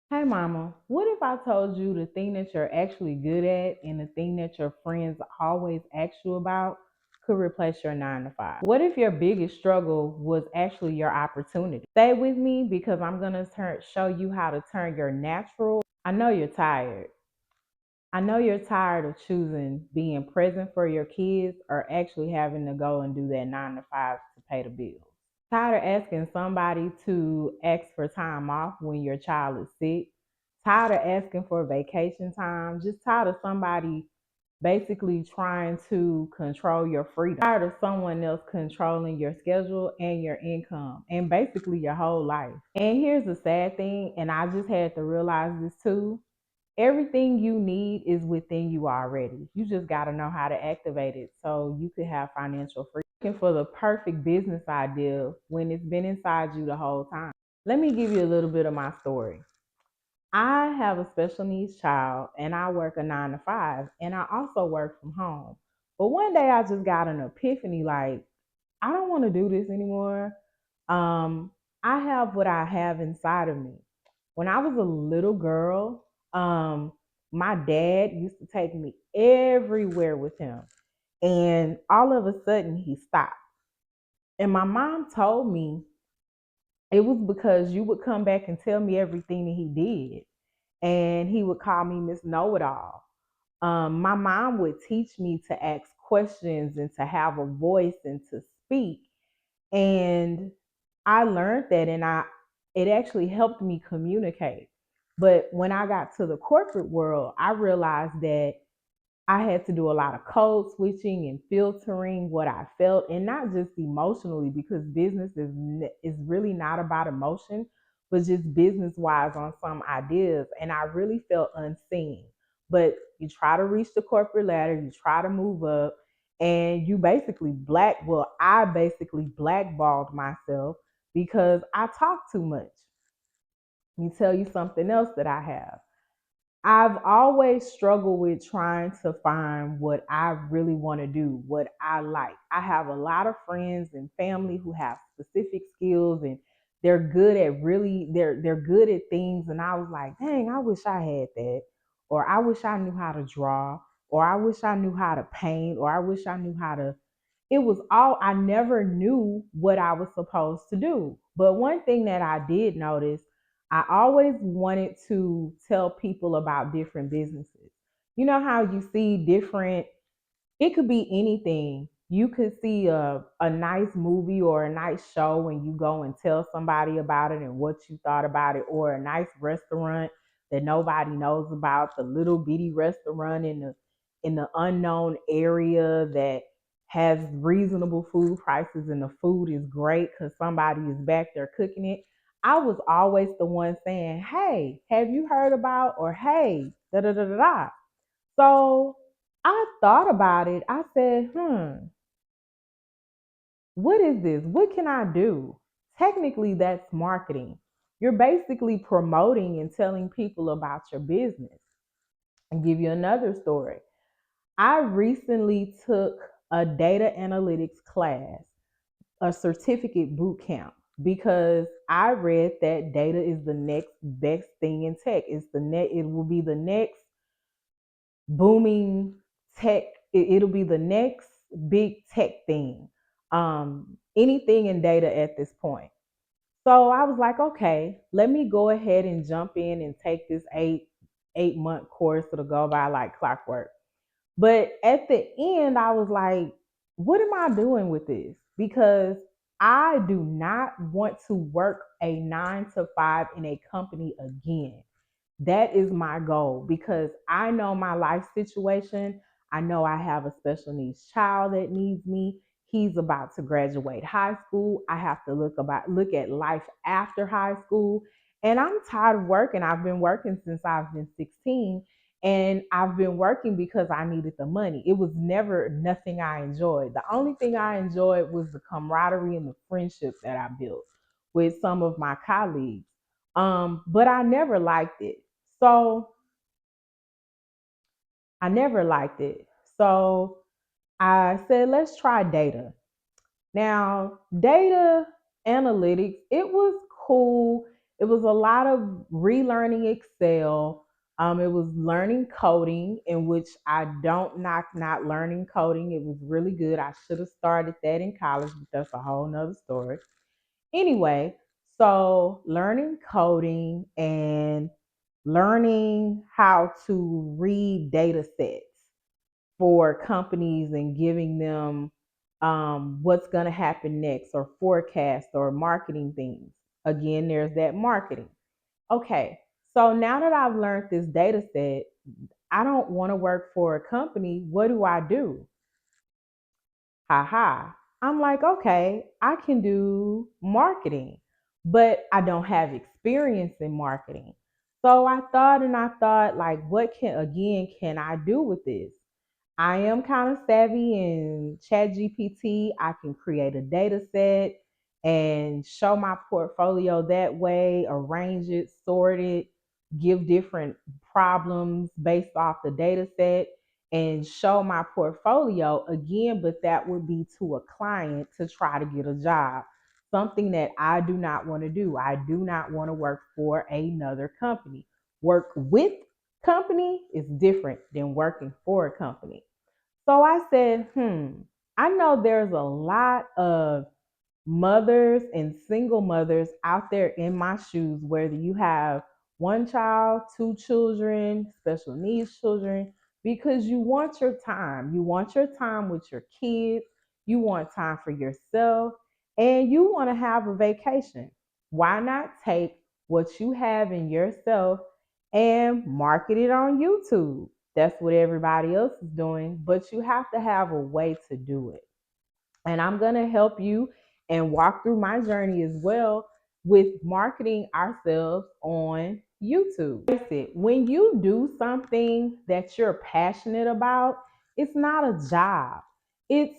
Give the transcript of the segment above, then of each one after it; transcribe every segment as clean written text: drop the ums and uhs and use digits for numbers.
Hey mama, what if I told you the thing that you're actually good at and the thing that your friends always ask you about could replace your 9 to 5? What if your biggest struggle was actually your opportunity? Stay with me because I'm going to show you how to turn your natural. I know you're tired. I know you're tired of choosing being present for your kids or actually having to go and do that 9 to 5 to pay the bills. Tired of asking somebody to ask for time off when your child is sick. Tired of asking for vacation time. Just tired of somebody basically trying to control your freedom. Tired of someone else controlling your schedule and your income and basically your whole life. And here's the sad thing, and I just had to realize this too. Everything you need is within you already. You just got to know how to activate it so you can have financial freedom. Looking for the perfect business idea when it's been inside you the whole time. Let me give you a little bit of my story. I have a special needs child and I work a 9 to 5 and I also work from home. But one day I just got an epiphany like, I don't want to do this anymore. Um, I have what I have inside of me. When I was a little girl, my dad used to take me everywhere with him. And all of a sudden he stopped. And my mom told me it was because you would come back and tell me everything that he did. And he would call me Miss Know It All. My mom would teach me to ask questions and to have a voice and to speak. And I learned that and it actually helped me communicate. But when I got to the corporate world, I realized that I had to do a lot of code switching and filtering what I felt, and not just emotionally, because business is really not about emotion, but just business wise on some ideas. And I really felt unseen. But you try to reach the corporate ladder, you try to move up, and you basically I basically blackballed myself because I talk too much. Let me tell you something else that I have. I've always struggled with trying to find what I really want to do, what I like. I have a lot of friends and family who have specific skills and they're good at things, and I was like, "Dang, I wish I had that." Or I wish I knew how to draw, or I wish I knew how to paint, or I wish I knew how to it was all I never knew what I was supposed to do. But one thing that I did notice, I always wanted to tell people about different businesses. You know how you see different, it could be anything. You could see a nice movie or a nice show and you go and tell somebody about it and what you thought about it, or a nice restaurant that nobody knows about, the little bitty restaurant in the unknown area that has reasonable food prices and the food is great because somebody is back there cooking it. I was always the one saying, "Hey, have you heard about?" or "Hey, da da da da da." So I thought about it. I said, what is this? What can I do? Technically, that's marketing. You're basically promoting and telling people about your business. I'll give you another story. I recently took a data analytics class, a certificate boot camp, because I read that data is the next best thing in tech. It will be the next booming tech. It'll be the next big tech thing. Anything in data at this point. So I was like, okay, let me go ahead and jump in and take this 8 month course. It'll go by like clockwork. But at the end, I was like, what am I doing with this? Because I do not want to work a 9 to 5 in a company again. That is my goal because I know my life situation. I know I have a special needs child that needs me. He's about to graduate high school. I have to look at life after high school. And I'm tired of working. I've been working since I've been 16, and I've been working because I needed the money. It was never nothing I enjoyed. The only thing I enjoyed was the camaraderie and the friendships that I built with some of my colleagues. But I never liked it. So I never liked it. So I said, let's try data. Now, data analytics, it was cool. It was a lot of relearning Excel. It was learning coding, in which I don't knock not learning coding. It was really good. I should have started that in college, but that's a whole nother story. Anyway, so learning coding and learning how to read data sets for companies and giving them what's going to happen next, or forecast, or marketing things. Again, there's that marketing. Okay, so now that I've learned this data set, I don't want to work for a company. What do I do? Haha. I'm like, okay, I can do marketing, but I don't have experience in marketing. So I thought and I thought, like, what can I do with this? I am kind of savvy in Chat GPT. I can create a data set and show my portfolio that way, arrange it, sort it, give different problems based off the data set, and show my portfolio again. But that would be to a client to try to get a job, something that I do not want to do. I do not want to work for another company. Work with company is different than working for a company. So I said, I know there's a lot of mothers and single mothers out there in my shoes, whether you have one child, two children, special needs children, because you want your time. You want your time with your kids, you want time for yourself, and you want to have a vacation. Why not take what you have in yourself and market it on YouTube? That's what everybody else is doing, but you have to have a way to do it. And I'm going to help you and walk through my journey as well with marketing ourselves on YouTube. When you do something that you're passionate about, it's not a job, it's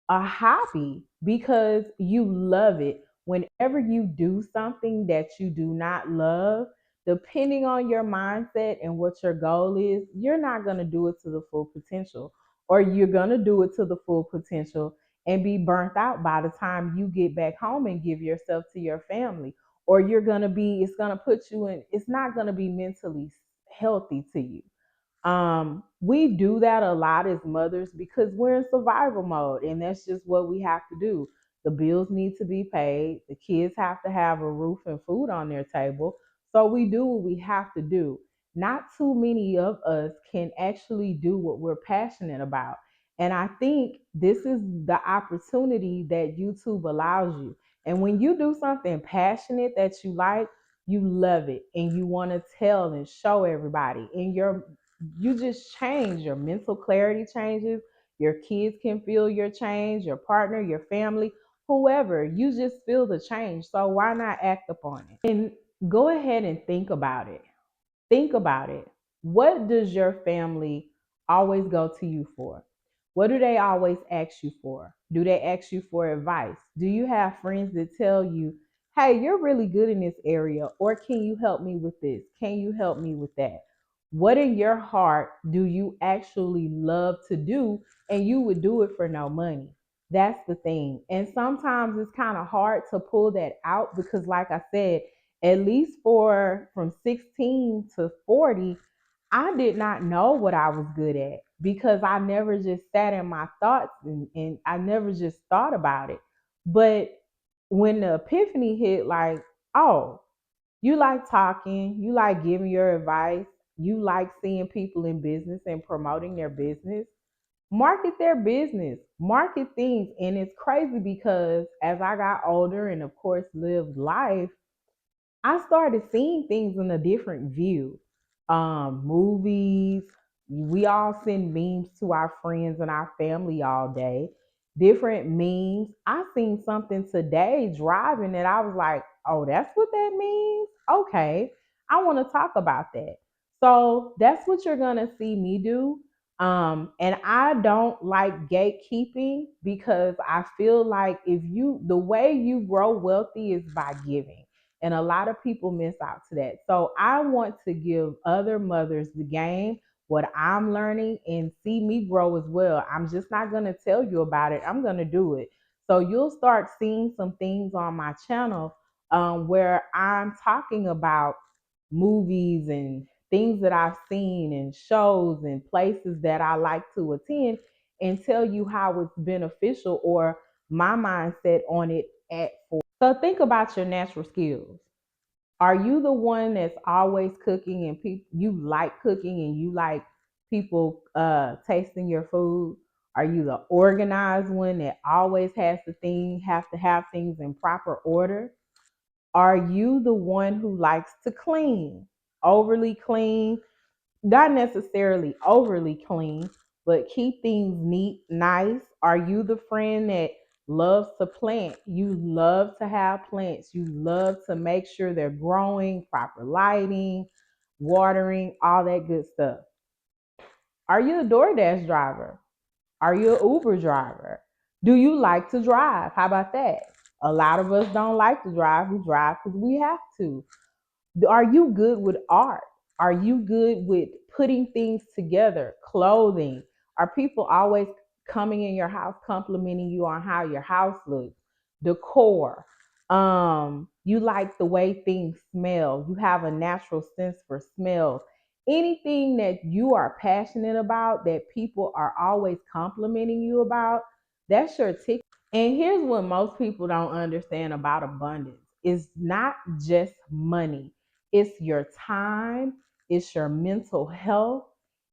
a hobby because you love it. Whenever you do something that you do not love, depending on your mindset and what your goal is, you're not going to do it to the full potential, or you're going to do it to the full potential and be burnt out by the time you get back home and give yourself to your family. Or it's going to put you in, it's not going to be mentally healthy to you. We do that a lot as mothers because we're in survival mode, and that's just what we have to do. The bills need to be paid, the kids have to have a roof and food on their table. So we do what we have to do. Not too many of us can actually do what we're passionate about. And I think this is the opportunity that YouTube allows you. And when you do something passionate that you like, you love it and you want to tell and show everybody. And you just change. Your mental clarity changes. Your kids can feel your change, your partner, your family, whoever. You just feel the change. So why not act upon it? And go ahead and think about it. Think about it. What does your family always go to you for? What do they always ask you for? Do they ask you for advice? Do you have friends that tell you, hey, you're really good in this area, or can you help me with this? Can you help me with that? What in your heart do you actually love to do and you would do it for no money? That's the thing. And sometimes it's kind of hard to pull that out because, like I said, at least for from 16 to 40, I did not know what I was good at because I never just sat in my thoughts and I never just thought about it. But when the epiphany hit, like, oh, you like talking, you like giving your advice, you like seeing people in business and promoting their business, market their business, market things. And it's crazy because as I got older and, of course, lived life, I started seeing things in a different view. Movies, we all send memes to our friends and our family all day. Different memes. I seen something today driving that I was like, oh, that's what that means? Okay, I want to talk about that. So that's what you're going to see me do. And I don't like gatekeeping because I feel like the way you grow wealthy is by giving. And a lot of people miss out to that. So I want to give other mothers the game, what I'm learning, and see me grow as well. I'm just not going to tell you about it. I'm going to do it. So you'll start seeing some things on my channel where I'm talking about movies and things that I've seen and shows and places that I like to attend and tell you how it's beneficial or my mindset on it at four. So think about your natural skills. Are you the one that's always cooking and you like cooking and you like people tasting your food? Are you the organized one that always has have to have things in proper order? Are you the one who likes to clean, overly clean, not necessarily overly clean, but keep things neat, nice? Are you the friend that loves to plant? You love to have plants. You love to make sure they're growing, proper lighting, watering, all that good stuff. Are you a DoorDash driver? Are you an Uber driver? Do you like to drive? How about that? A lot of us don't like to drive. We drive because we have to. Are you good with art? Are you good with putting things together? Clothing? Are people always coming in your house complimenting you on how your house looks? Decor. You like the way things smell. You have a natural sense for smells. Anything that you are passionate about that people are always complimenting you about, that's your ticket. And here's what most people don't understand about abundance. It's not just money. It's your time, it's your mental health,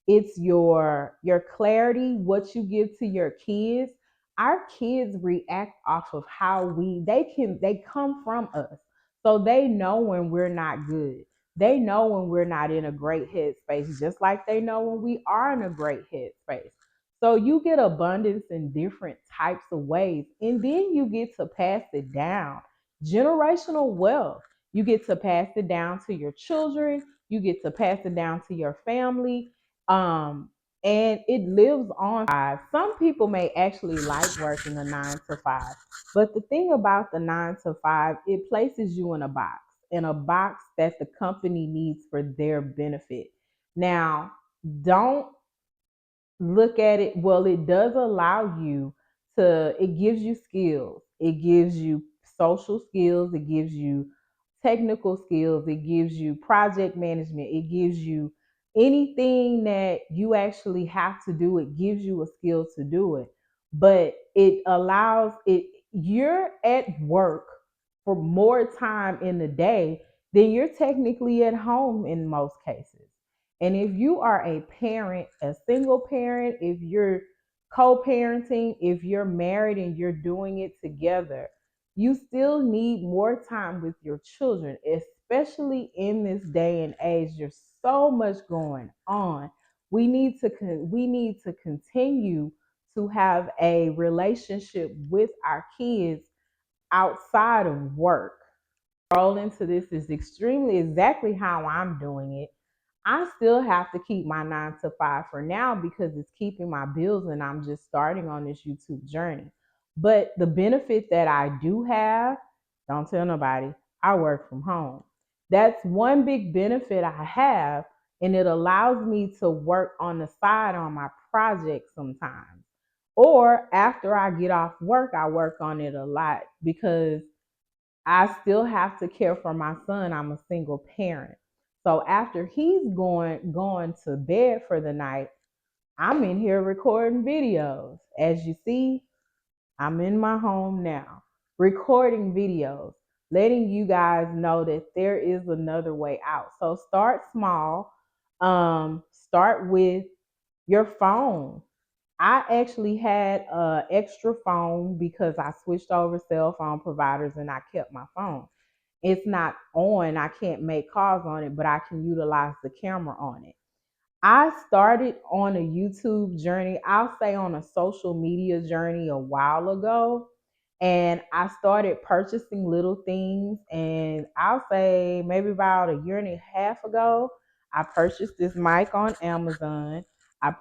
it's your clarity, what you give to your kids. Our kids react off of how they come from us. So they know when we're not good. They know when we're not in a great headspace, just like they know when we are in a great headspace. So you get abundance in different types of ways. And then you get to pass it down. Generational wealth. You get to pass it down to your children. You get to pass it down to your family. And it lives on. Some people may actually like working a 9 to 5. But the thing about the 9 to 5, it places you in a box that the company needs for their benefit. Now, don't look at it, well, it does allow you it gives you skills, it gives you social skills, it gives you technical skills, it gives you project management, it gives you anything that you actually have to do, it gives you a skill to do it. But it allows it you're at work for more time in the day than you're technically at home in most cases. And if you are a parent, a single parent, if you're co parenting, if you're married and you're doing it together, you still need more time with your children, especially in this day and age. There's so much going on. We need to continue to have a relationship with our kids outside of work. Roll into this is extremely exactly how I'm doing it. I still have to keep my 9 to 5 for now because it's keeping my bills and I'm just starting on this YouTube journey. But the benefit that I do have, don't tell nobody, I work from home. That's one big benefit I have, and it allows me to work on the side on my project sometimes. Or after I get off work, I work on it a lot because I still have to care for my son. I'm a single parent. So after he's going to bed for the night, I'm in here recording videos. As you see, I'm in my home now, recording videos, letting you guys know that there is another way out. So start small. Start with your phone. I actually had an extra phone because I switched over cell phone providers and I kept my phone. It's not on, I can't make calls on it, but I can utilize the camera on it. I started on a YouTube journey, I'll say on a social media journey a while ago. And I started purchasing little things. And I'll say maybe about a year and a half ago, I purchased this mic on Amazon. I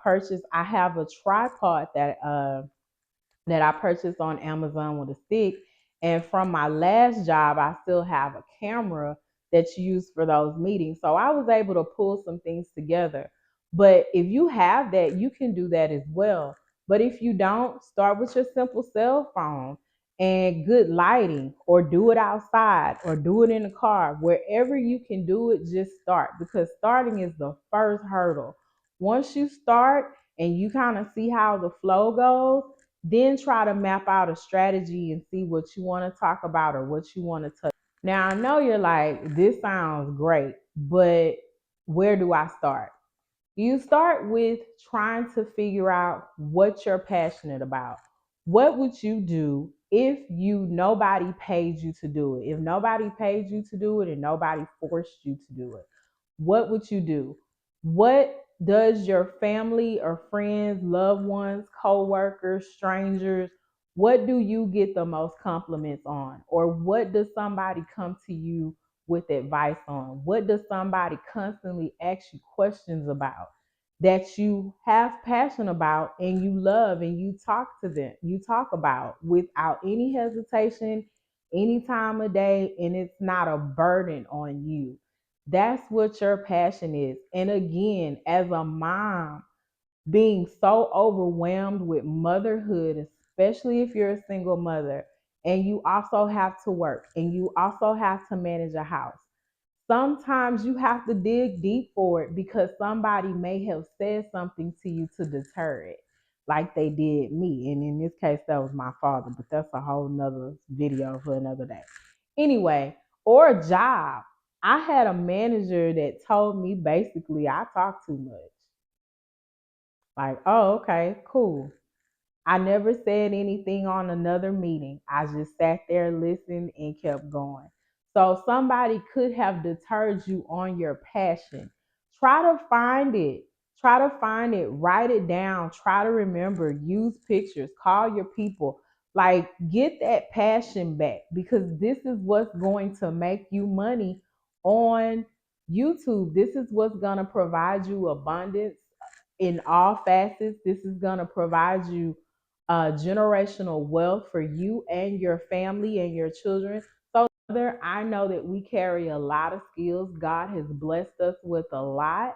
have a tripod that I purchased on Amazon with a stick. And from my last job, I still have a camera that's used for those meetings. So I was able to pull some things together. But if you have that, you can do that as well. But if you don't, start with your simple cell phone. and good lighting, or do it outside or do it in the car. Wherever you can do it, just start, because starting is the first hurdle. Once you start and you kind of see how the flow goes, then try to map out a strategy and see what you want to talk about or what you want to touch. Now, I know you're like, this sounds great, but where do I start? You start with trying to figure out what you're passionate about. What would you do if nobody paid you to do it? If nobody paid you to do it and nobody forced you to do it, what would you do? What does your family or friends, loved ones, co-workers, strangers, what do you get the most compliments on? Or what does somebody come to you with advice on? What does somebody constantly ask you questions about that you have passion about and you love, and you talk to them, you talk about without any hesitation, any time of day, and it's not a burden on you? That's what your passion is. And again, as a mom, being so overwhelmed with motherhood, especially if you're a single mother and you also have to work and you also have to manage a house, sometimes you have to dig deep for it, because somebody may have said something to you to deter it, like they did me. And in this case, that was my father, but that's a whole nother video for another day. Anyway, or a job. I had a manager that told me basically I talk too much. Like, oh, okay, cool. I never said anything on another meeting. I just sat there, listened, and kept going. So somebody could have deterred you on your passion. Try to find it. Try to find it. Write it down. Try to remember. Use pictures. Call your people. Like, get that passion back, because this is what's going to make you money on YouTube. This is what's going to provide you abundance in all facets. This is going to provide you generational wealth for you and your family and your children. So, I know that we carry a lot of skills. God has blessed us with a lot.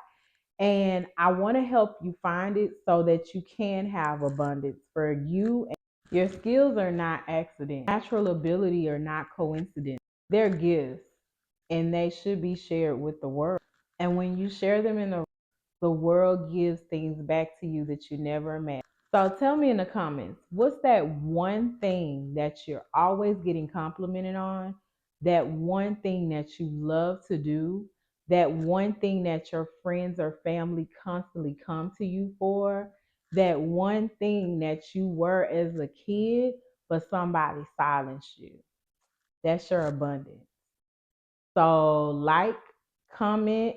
And I want to help you find it so that you can have abundance for you. Your skills are not accident. Natural ability are not coincidence. They're gifts, and they should be shared with the world. And when you share them in the world gives things back to you that you never imagined. So tell me in the comments, what's that one thing that you're always getting complimented on? That one thing that you love to do? That one thing that your friends or family constantly come to you for? That one thing that you were as a kid, but somebody silenced you? That's your abundance. So, like, comment,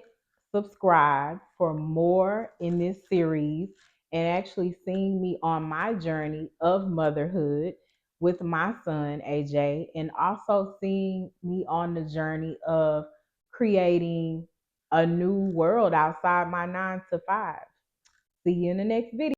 subscribe for more in this series, and actually seeing me on my journey of motherhood with my son, AJ, and also seeing me on the journey of creating a new world outside my 9 to 5. See you in the next video.